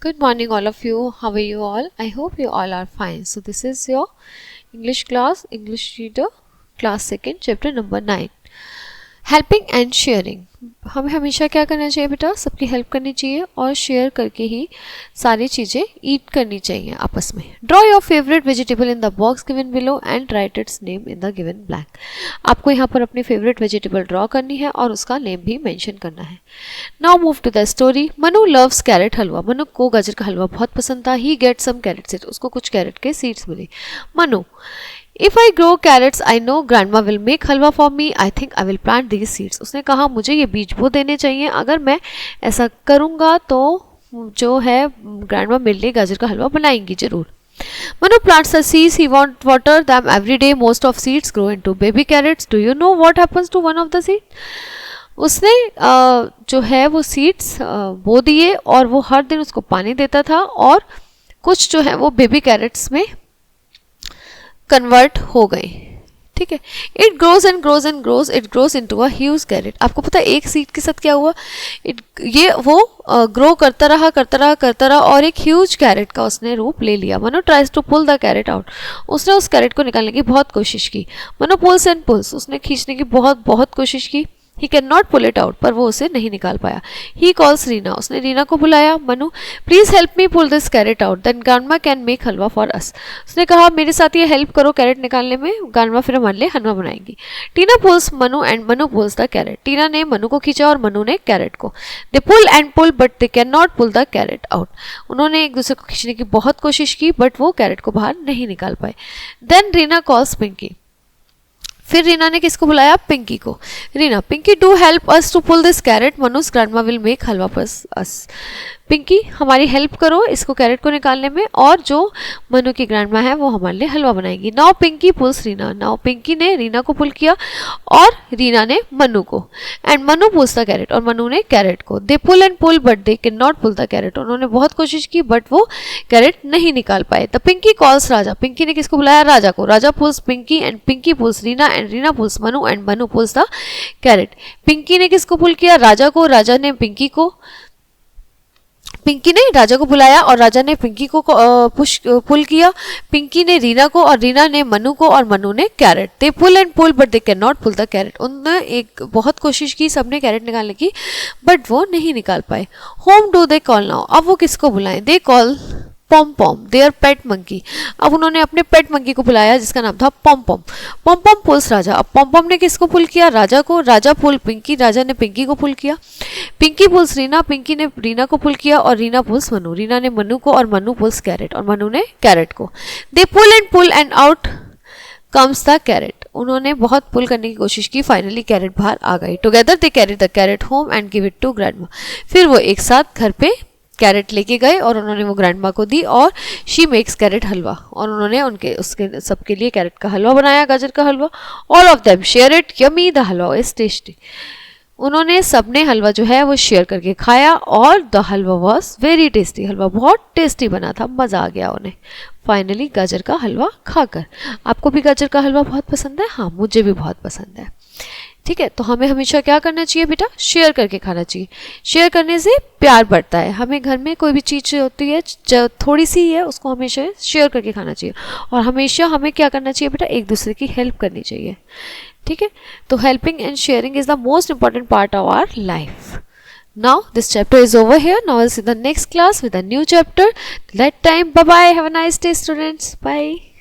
Good morning, all of you. How are you all? I hope you all are fine. So, this is your English class, English reader, class second, chapter number 9. Helping and sharing. हमें हमेशा क्या करना चाहिए बेटा? सबकी help करनी चाहिए और शेयर करके ही सारी चीज़ें ईट करनी चाहिए आपस में. Draw your favourite vegetable in the box given below and right it's name in the given blank. आपको यहाँ पर अपनी फेवरेट वेजिटेबल ड्रॉ करनी है और उसका नेम भी मेंशन करना है. Now move to the story. Manu loves carrot halwa. Manu को गाजर का हलवा बहुत पसंद था. He get some carrot seeds. उसको कुछ कैरेट के सीड्स मिले. Manu, If I grow carrots, I know grandma will make halwa for me. I think I will plant these seeds. उसने कहा मुझे ये बीज बो देने चाहिए. अगर मैं ऐसा करूँगा तो जो है ग्रैंडमा मेरे लिए गाजर का हलवा बनाएंगी जरूर. Manu plants the seeds. He won't water them every day. Most of seeds grow into baby carrots. Do you know what happens to one of the seeds? उसने जो है वो सीड्स बो दिए और वो हर दिन उसको पानी देता था और कुछ जो है वो बेबी कैरेट्स में कन्वर्ट हो गए. ठीक है. It grows and grows and grows. It grows into a huge carrot. आपको पता है एक सीड के साथ क्या हुआ? ये वो ग्रो करता रहा और एक ह्यूज कैरेट का उसने रूप ले लिया. Manu tries to pull the carrot out. उसने उस कैरेट को निकालने की बहुत कोशिश की. Manu pulls and pulls. उसने खींचने की बहुत कोशिश की. He can not pull it out. पर वो उसे नहीं निकाल पाया. He calls Reena. उसने रीना को बुलाया. Manu, please help me pull this carrot out, then grandma can make halwa for us. उसने कहा मेरे साथ ये हेल्प करो कैरेट निकालने में, ग्रैंडमा फिर हमारे लिए हलवा बनाएंगी. Tina pulls Manu and Manu pulls the carrot. Tina ने मनु को खींचा और मनु ने कैरेट को. They pull and pull but they can not pull the carrot out. उन्होंने एक दूसरे को खींचने की बहुत कोशिश की बट वो कैरेट को बाहर नहीं निकाल पाए. Then Reena calls Pinky. फिर रीना ने किसको बुलाया? पिंकी को. Reena, Pinky do help us to pull this carrot. Manu's grandma will make halwa for us. Pinky हमारी हेल्प करो इसको कैरेट को निकालने में और जो मनु की ग्रैंडमा है वो हमारे लिए हलवा बनाएंगी. Now Pinky pulls Reena. Now Pinky ने रीना को पुल किया और रीना ने मनु को. And Manu pulls the carrot. और मनु ने कैरेट को. They pull and pull but they can not pull the carrot. उन्होंने बहुत कोशिश की बट वो कैरेट नहीं निकाल पाए. The Pinky calls Raja. पिंकी ने किसको बुलाया? राजा को. Raja pulls Pinky and Pinky pulls Reena and Reena pulls Manu and Manu pulls the carrot. Pinky ने किसको पुल किया? राजा को. राजा ने पिंकी को. पिंकी ने राजा को बुलाया और राजा ने पिंकी को पुल किया. पिंकी ने रीना को और रीना ने मनु को और मनु ने carrot. They pull and pull but they can not pull the carrot. उन्होंने एक बहुत कोशिश की सबने कैरेट निकालने की बट वो नहीं निकाल पाए. Whom do they call now. अब वो किसको बुलाएं? They call Pom Pom their pet monkey. अब उन्होंने अपने पेट मंकी को बुलाया जिसका नाम था पॉम पॉम. पॉम पॉम पुल्स राजा. अब पॉम पॉम ने किसको पुल किया? राजा को. राजा पुल पिंकी. राजा ने पिंकी को पुल किया. पिंकी पुल्स रीना. पिंकी ने रीना को पुल किया और रीना पुल्स मनु. रीना ने मनु को और मनु पुल्स कैरेट और मनु ने कैरेट को. They pull and out comes the carrot. उन्होंने बहुत पुल करने की कोशिश की. फाइनली कैरेट बाहर आ गई. Together they carry the carrot home and give it to grandma. फिर वो एक साथ घर पे कैरेट लेके गए और उन्होंने वो ग्रैंडमा को दी और शी मेक्स कैरेट हलवा. और उन्होंने उसके सबके लिए कैरेट का हलवा बनाया, गाजर का halwa. All of them share it. Yummy the halwa is tasty. उन्होंने सबने हलवा जो है वो शेयर करके खाया और the halwa was very tasty. Halwa बहुत टेस्टी बना था. मज़ा आ गया उन्हें फाइनली गाजर का हलवा खाकर. आपको भी गाजर का हलवा बहुत पसंद है? हाँ, मुझे भी बहुत पसंद है. ठीक है. तो हमें हमेशा क्या करना चाहिए बेटा? शेयर करके खाना चाहिए. शेयर करने से प्यार बढ़ता है. हमें घर में कोई भी चीज़ होती है जो थोड़ी सी है उसको हमेशा शेयर करके खाना चाहिए. और हमेशा हमें क्या करना चाहिए बेटा? एक दूसरे की हेल्प करनी चाहिए. ठीक है. तो helping and sharing is the most important part of our life. Now this chapter is over here. Now we'll see the next class with a new chapter. That time, bye bye. Have a nice day, students. Bye.